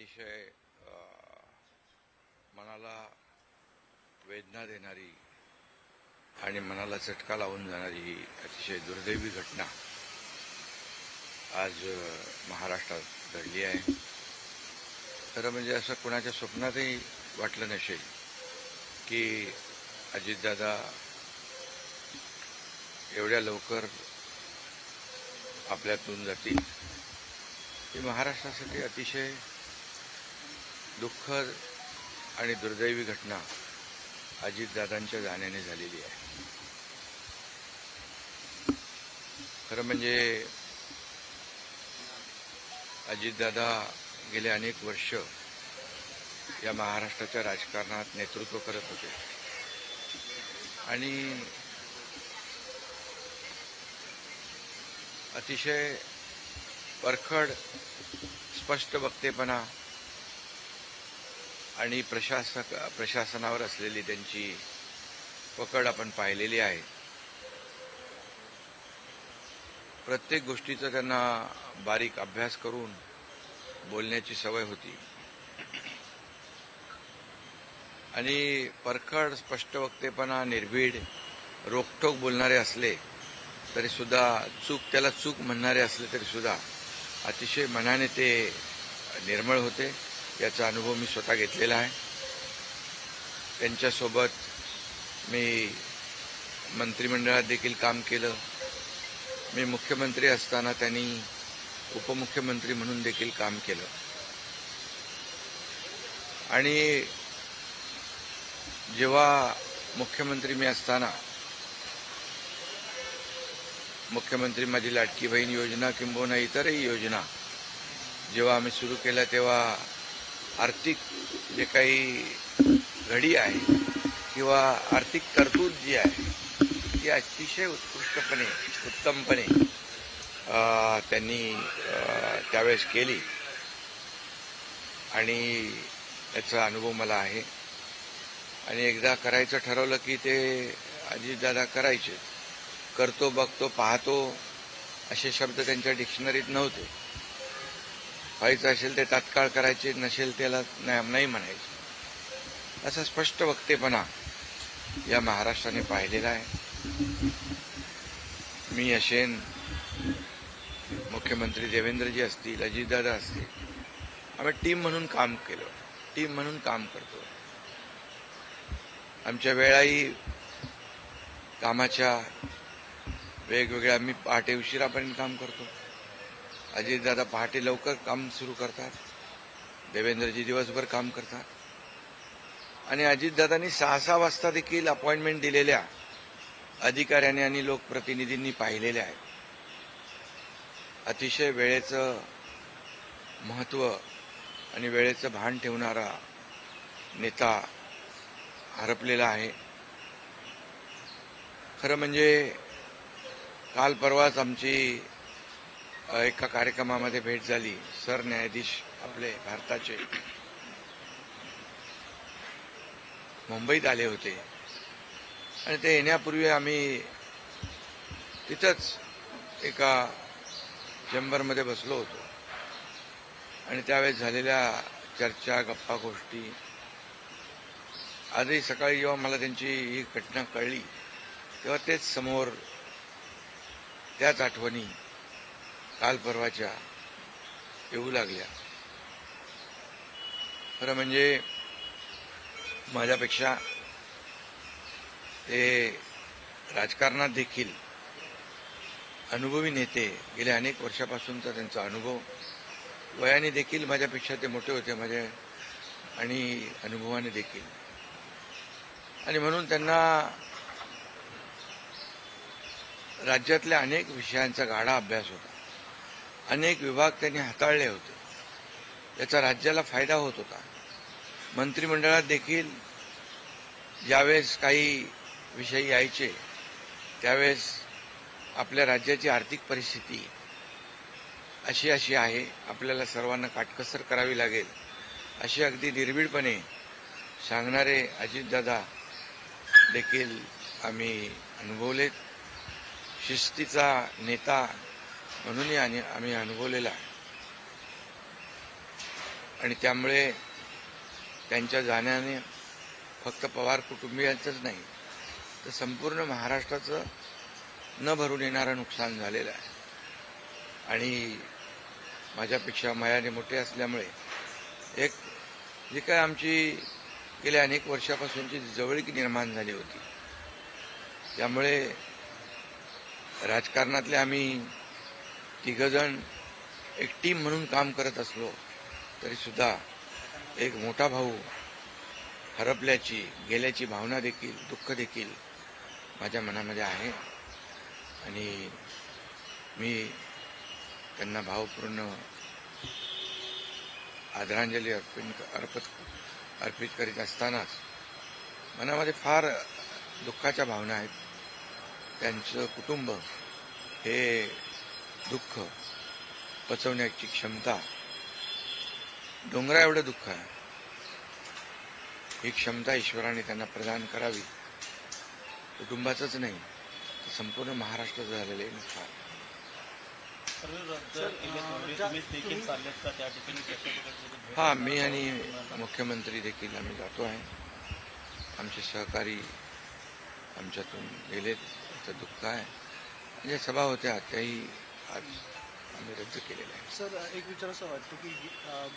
अतिशय मनाला वेदना देणारी आणि मनाला चटका लावून जाणारी ही अतिशय दुर्दैवी घटना आज महाराष्ट्रात घडली आहे. खरं म्हणजे असं कोणाच्या स्वप्नातही वाटलं नसेल की अजितदादा एवढ्या लवकर आपल्यातून जातील. ही महाराष्ट्रासाठी अतिशय दुःखद आणि दुर्दैवी घटना अजितदादांच्या जाण्याने झालेली आहे. खरं म्हणजे अजितदादा गेले अनेक वर्ष या महाराष्ट्राच्या राजकारणात नेतृत्व करत होते आणि अतिशय परखड स्पष्ट वक्तेपणा आणि प्रशासनावर असलेली त्यांची पकड आपण पाहिलेली आहे. प्रत्येक गोष्टीचा त्यांना बारीक अभ्यास करून बोलण्याची सवय होती आणि परखड स्पष्ट वक्तेपणा, निर्भीड, रोखठोक बोलणारे असले तरी सुद्धा त्याला चूक म्हणणारे असले तरी सुद्धा अतिशय मनाने ते निर्मळ होते. याचा अनुभव मी स्वतः घेतलेला आहे. त्यांच्यासोबत मी मंत्रिमंडळात देखील काम केलं. मी मुख्यमंत्री असताना त्यांनी उपमुख्यमंत्री म्हणून देखील काम केलं आणि जेव्हा मुख्यमंत्री मी असताना मुख्यमंत्री माझी लाडकी बहीण योजना किंबहुना इतरही योजना जेव्हा आम्ही सुरू केल्या तेव्हा आर्थिक जे काही घडी आहे किंवा आर्थिक तरतूद जी आहे ती अतिशय उत्तमपणे त्यांनी त्यावेळेस केली आणि याचा अनुभव मला आहे. आणि एकदा करायचं ठरवलं की ते अजितदादा करायचे. करतो, बघतो, पाहतो असे शब्द त्यांच्या डिक्शनरीत नव्हते. व्हायचं असेल ते तात्काळ करायचे, नसेल त्याला नाही म्हणायचे. असा स्पष्ट वक्तेपणा या महाराष्ट्राने पाहिलेला आहे. मी असेन, मुख्यमंत्री देवेंद्रजी असतील, अजितदादा असतील, आम्ही टीम म्हणून काम केलं, टीम म्हणून काम करतो. आमच्या वेळाही कामाच्या वेगवेगळ्या, आम्ही पहाटे उशिरापर्यंत काम करतो. अजितदादा पहाटे लवकर काम सुरू करतात, देवेंद्रजी दिवसभर काम करतात. आणि अजितदादांनी 6-6 वाजता देखील अपॉइंटमेंट दिलेल्या अधिकाऱ्यांनी आणि लोकप्रतिनिधींनी पाहिलेल्या आहेत. अतिशय वेळेचं महत्त्व आणि वेळेचं भान ठेवणारा नेता हरपलेला आहे. खरं म्हणजे काल परवाच आमची एका कार्यक्रमामध्ये भेट झाली. सरन्यायाधीश आपले भारताचे मुंबईत आले होते आणि ते येण्यापूर्वी आम्ही तिथंच एका चेंबरमध्ये बसलो होतो आणि त्यावेळेस झालेल्या चर्चा, गप्पा गोष्टी, आजही सकाळी जेव्हा मला त्यांची ही घटना कळली तेव्हा तेच समोर त्याच आठवणी काल परवाच्या येऊ लागल्या. खरं म्हणजे माझ्यापेक्षा ते राजकारणात देखील अनुभवी नेते, गेल्या अनेक वर्षापासूनचा त्यांचा अनुभव, वयाने देखील माझ्यापेक्षा ते मोठे होते माझे आणि अनुभवाने देखील. आणि म्हणून त्यांना राज्यातल्या अनेक विषयांचा गाढा अभ्यास होता. अनेक विभाग त्यांनी हाताळले होते. याचा राज्याला फायदा होत होता. मंत्रिमंडळात देखील ज्यावेळेस काही विषय यायचे त्यावेळेस आपल्या राज्याची आर्थिक परिस्थिती अशी आहे, आपल्याला सर्वांना काटकसर करावी लागेल, अशी अगदी निर्भीडपणे सांगणारे अजितदादा देखील आम्ही अनुभवलेत. शिस्तीचा नेता म्हणूनही आम्ही अनुभवलेला आहे. आणि त्यामुळे त्यांच्या जाण्याने फक्त पवार कुटुंबियांचंच नाही तर संपूर्ण महाराष्ट्राचं न भरून येणारं नुकसान झालेलं आहे. आणि माझ्यापेक्षा वयाने मोठे असल्यामुळे एक जी काय आमची गेल्या अनेक वर्षापासूनची जवळीक निर्माण झाली होती, त्यामुळे राजकारणातले आम्ही तिघजण एक टीम म्हणून काम करत असलो तरीसुद्धा एक मोठा भाऊ हरपल्याची गेल्याची भावना देखील, दुःख देखील माझ्या मनामध्ये आहे. आणि मी त्यांना भावपूर्ण आदरांजली अर्पित करीत असतानाच मनामध्ये फार दुःखाच्या भावना आहेत. त्यांचं कुटुंब हे दुःख पचवण्याची क्षमता, डोंगरा एवढं दुःख आहे, ही क्षमता ईश्वराने त्यांना प्रदान करावी. कुटुंबाचंच नाही तर संपूर्ण महाराष्ट्राचं झालेलं आहे नुकसान. हा, मी आणि मुख्यमंत्री देखील आम्ही जातो आहे. आमचे सहकारी आमच्यातून गेलेत, त्याचं दुःख आहे. म्हणजे सभा होत्या त्याही आज आम्ही रद्द केलेल्या आहे. सर, एक विचार असं वाटतं की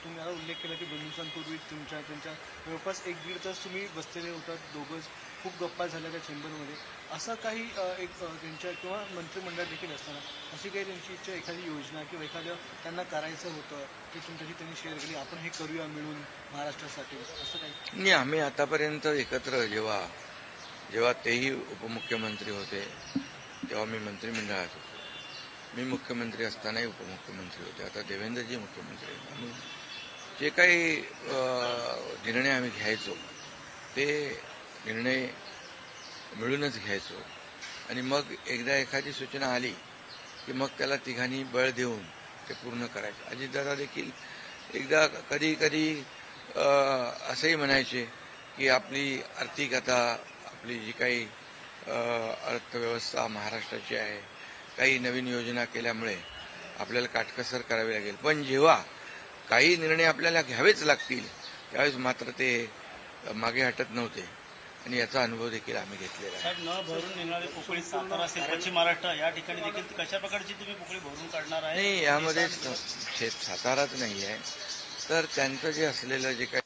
तुम्ही आता उल्लेख केला की 2 दिवसांपूर्वी त्यांच्या जवळपास 1-1.5 तास तुम्ही बसलेले होतात, दोघंच खूप गप्पा झाल्या त्या चेंबरमध्ये. असं काही एक त्यांच्या किंवा मंत्रिमंडळात देखील असताना अशी काही त्यांची इच्छा, एखादी योजना किंवा एखादं त्यांना करायचं होतं की तुमच्याशी त्यांनी शेअर केली, आपण हे करूया मिळून महाराष्ट्रासाठी, असं काही? नाही, आम्ही आतापर्यंत एकत्र जेव्हा तेही उपमुख्यमंत्री होते तेव्हा मी मंत्रिमंडळात होतो. मी मुख्यमंत्री असतानाही उपमुख्यमंत्री होते. आता देवेंद्रजी मुख्यमंत्री आहेत. आम्ही जे काही निर्णय आम्ही घ्यायचो ते निर्णय मिळूनच घ्यायचो. आणि मग एकदा एखादी सूचना आली की मग त्याला तिघांनी बळ देऊन ते पूर्ण करायचं. अजितदादा देखील एकदा कधी कधी असंही म्हणायचे की आपली आर्थिक आता आपली जी काही अर्थव्यवस्था महाराष्ट्राची आहे, काही नवीन योजना केल्यामुळे आपल्याला काटकसर करावी लागेल, पण जेव्हा काही निर्णय आपल्याला घ्यावेच लागतील त्यावेळेस मात्र ते मागे हटत नव्हते. आणि याचा अनुभव देखील आम्ही घेतलेला आहे. साहेब, न भरून निघणारी पोकळी सातारा असेल, पश्चिम महाराष्ट्र या ठिकाणी देखील कशा प्रकारची तुम्ही पोकळी भरून काढणार आहे? नाही, यामध्ये साताराच नाही आहे तर त्यांचं जे असलेलं जे काही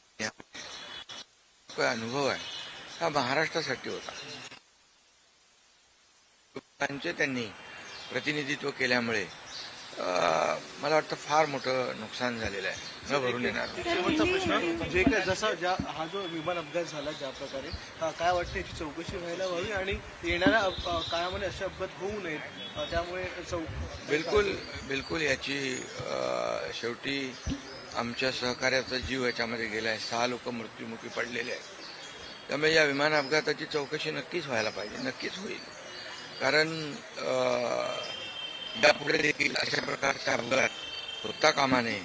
अनुभव आहे हा महाराष्ट्रासाठी होता. त्यांचे त्यांनी प्रतिनिधित्व केल्यामुळे मला वाटतं फार मोठं नुकसान झालेलं आहे, न भरून येणार. शेवटचा प्रश्न, जे काय जसा हा जो विमान अपघात झाला ज्या प्रकारे, काय वाटतं याची चौकशी व्हायला हवी आणि येणाऱ्या काळामध्ये असे अपघात होऊ नयेत, त्यामुळे बिलकुल याची शेवटी आमच्या सहकार्याचा जीव याच्यामध्ये गेला आहे. 6 लोक मृत्युमुखी पडलेले आहेत. त्यामुळे या विमान अपघाताची चौकशी नक्कीच व्हायला पाहिजे, नक्कीच होईल. कारण यापुढे देखील अशा प्रकारचा अपघात होता कामा नये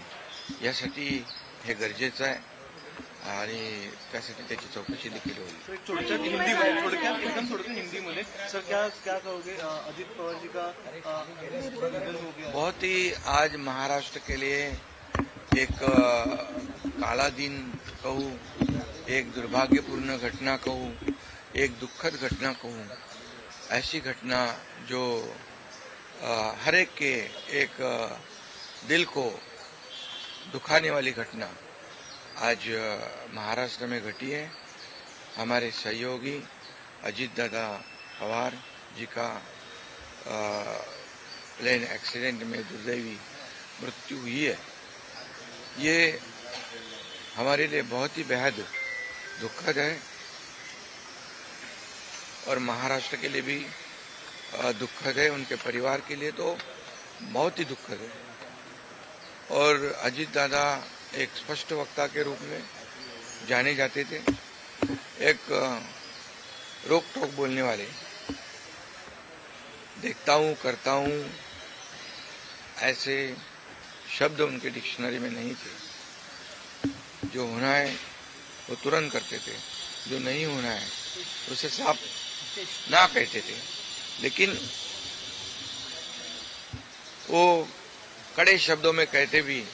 यासाठी हे गरजेचं आहे आणि त्यासाठी त्याची चौकशी देखील होईल. थोडक्यात हिंदीमध्ये सर, क्या कहोगे? अजित पवार जी का निधन हो गया. बहुत ही आज महाराष्ट्र के लिए एक काला दिन कहूँ, एक दुर्भाग्यपूर्ण घटना कहूँ, एक दुखद घटना कहूँ, ऐसी घटना जो हर एक के एक दिल को दुखाने वाली घटना आज महाराष्ट्र में घटी है. हमारे सहयोगी अजीत दादा पवार जी का प्लेन एक्सीडेंट में दुर्दैवी मृत्यु हुई है. ये हमारे लिए बहुत ही बेहद दुखद है और महाराष्ट्र के लिए भी दुखद है, उनके परिवार के लिए तो बहुत ही दुखद है. और अजीत दादा एक स्पष्ट वक्ता के रूप में जाने जाते थे, एक रोक टोक बोलने वाले. देखता हूँ, करता हूँ ऐसे शब्द उनके डिक्शनरी में नहीं थे. जो होना है वो तुरंत करते थे, जो नहीं होना है उसे साफ ना कहते थे. लेकिन वो कड़े शब्दों में कहते भी,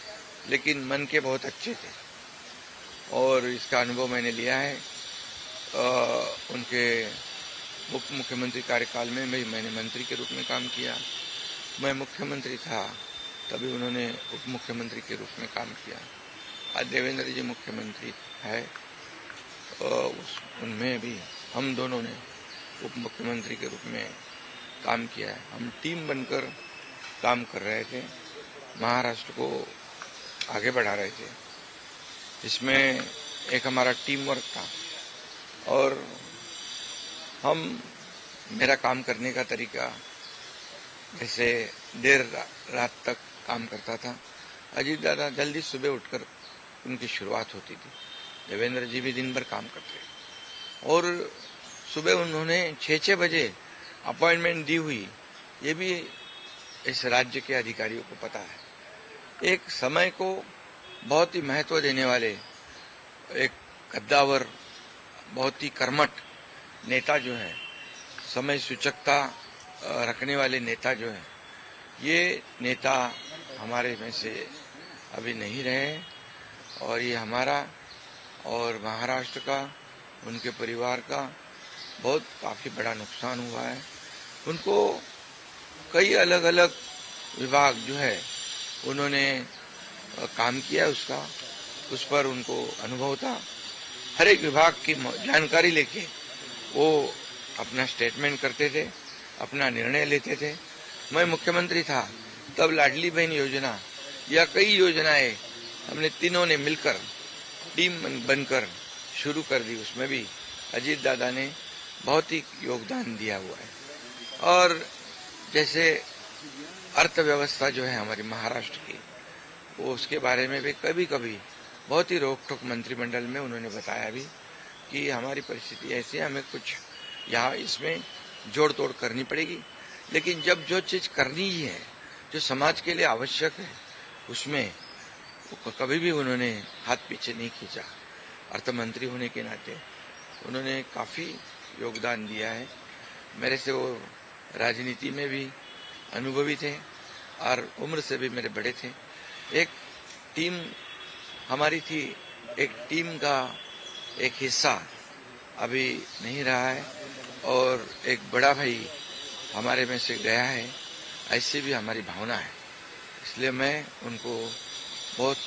लेकिन मन के बहुत अच्छे थे. और इसका अनुभव मैंने लिया है। उनके उप मुख्यमंत्री कार्यकाल में मैंने मंत्री के रूप में काम किया। मैं मुख्यमंत्री था तभी उन्होंने उप मुख्यमंत्री के रूप में काम किया। आज देवेंद्र जी मुख्यमंत्री है, उनमें भी हम दोनों ने उप मुख्यमंत्री के रूप में काम किया है। हम टीम बनकर काम कर रहे थे, महाराष्ट्र को आगे बढ़ा रहे थे। इसमें एक हमारा टीम वर्क था और मेरा काम करने का तरीका जैसे देर रात तक काम करता था। अजीत दादा जल्दी सुबह उठकर उनकी शुरुआत होती थी। देवेंद्र जी भी दिन भर काम करते और सुबह उन्होंने 6 बजे अपॉइंटमेंट दी हुई, ये भी इस राज्य के अधिकारियों को पता है। एक समय को बहुत ही महत्व देने वाले एक कद्दावर, बहुत ही कर्मठ नेता जो है, समय सूचकता रखने वाले नेता जो है, ये नेता हमारे में से अभी नहीं रहे और ये हमारा और महाराष्ट्र का, उनके परिवार का बहुत काफी बड़ा नुकसान हुआ है। उनको कई अलग अलग विभाग जो है उन्होंने काम किया, उस पर उनको अनुभव था। हर एक विभाग की जानकारी लेके वो अपना स्टेटमेंट करते थे, अपना निर्णय लेते थे। मैं मुख्यमंत्री था तब लाडली बहन योजना या कई योजनाएं हमने तीनों ने मिलकर टीम बनकर शुरू कर दी। उसमें भी अजीत दादा ने बहुत ही योगदान दिया हुआ है। और जैसे अर्थव्यवस्था जो है हमारी महाराष्ट्र की, वो उसके बारे में भी कभी कभी बहुत ही रोक टोक मंत्रिमंडल में उन्होंने बताया भी कि हमारी परिस्थिति ऐसी है, हमें कुछ यहाँ इसमें जोड़ तोड़ करनी पड़ेगी। लेकिन जब जो चीज करनी ही है, जो समाज के लिए आवश्यक है, उसमें कभी भी उन्होंने हाथ पीछे नहीं खींचा। अर्थ मंत्री होने के नाते उन्होंने काफी योगदान दिया है। मेरे से वो राजनीति में भी अनुभवी थे और उम्र से भी मेरे बड़े थे। एक टीम हमारी थी, एक टीम का एक हिस्सा अभी नहीं रहा है और एक बड़ा भाई हमारे में से गया है, ऐसी भी हमारी भावना है। इसलिए मैं उनको बहुत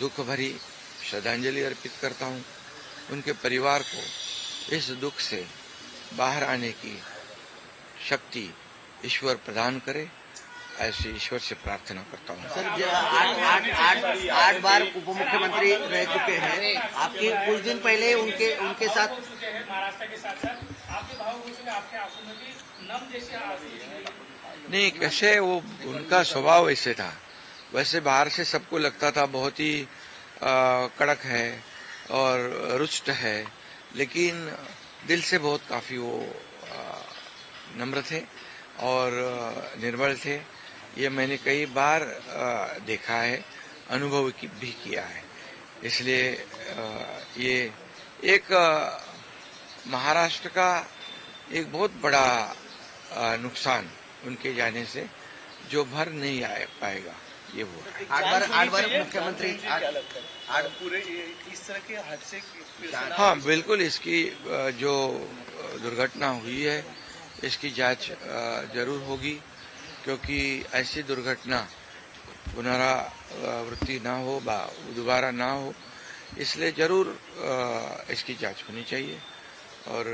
दुख भरी श्रद्धांजलि अर्पित करता हूँ। उनके परिवार को इस दुख से बाहर आने की शक्ति ईश्वर प्रदान करे, ऐसे ईश्वर से प्रार्थना करता हूँ। सर, आठ बार उप मुख्यमंत्री रह चुके हैं। आपके कुछ दिन पहले उनके साथ महाराष्ट्र के साथ आपके भाव हो चुके, आपके आंखों में भी नम जैसे आंसू नहीं, कैसे वो उनका स्वभाव ऐसे था। वैसे बाहर से सबको लगता था बहुत ही कड़क है और रुष्ट है, लेकिन दिल से बहुत काफी वो नम्र थे और निर्मल थे। ये मैंने कई बार देखा है, अनुभव भी किया है। इसलिए ये एक महाराष्ट्र का एक बहुत बड़ा नुकसान उनके जाने से जो भर नहीं आ पाएगा, ये वो है। 8 बार मुख्यमंत्री पूरे इस तरह के हादसे हाँ, बिल्कुल। इसकी जो दुर्घटना हुई है, इसकी जांच जरूर होगी, क्योंकि ऐसी दुर्घटना पुनरावृत्ति ना हो, दोबारा ना हो, इसलिए जरूर इसकी जांच होनी चाहिए और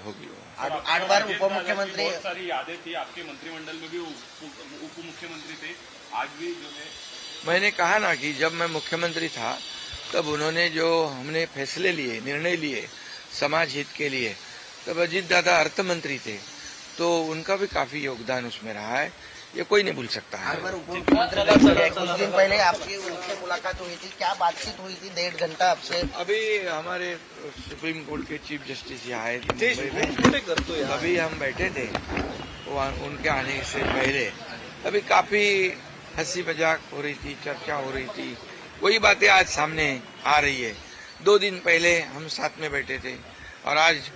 होगी। 8 बार उप मुख्यमंत्री, बहुत सारी यादें थी आपके मंत्रिमंडल में भी, उप मुख्यमंत्री थे, आज भी जो है। मैंने कहा ना कि जब मैं मुख्यमंत्री था तब उन्होंने जो हमने फैसले लिए, निर्णय लिए समाज हित के लिए, तब अजीत दादा अर्थ मंत्री थे, तो उनका भी काफी योगदान उसमें रहा है, ये कोई नहीं भूल सकता है। 8 बार उप मुख्यमंत्री रह चुके हैं। कुछ दिन पहले आपकी उनसे मुलाकात हुई थी, क्या बातचीत हुई थी? 1.5 घंटा आपसे। अभी हमारे सुप्रीम कोर्ट के चीफ जस्टिस यहाँ आए थे मुंबई में, अभी हम बैठे थे उनके आने से पहले। अभी काफी हंसी मजाक हो रही थी, चर्चा हो रही थी, वही बातें आज सामने आ रही है। 2 दिन पहले हम साथ में बैठे थे और आज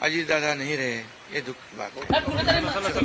अजीत दादा नहीं रहे, ये दुख की बात है।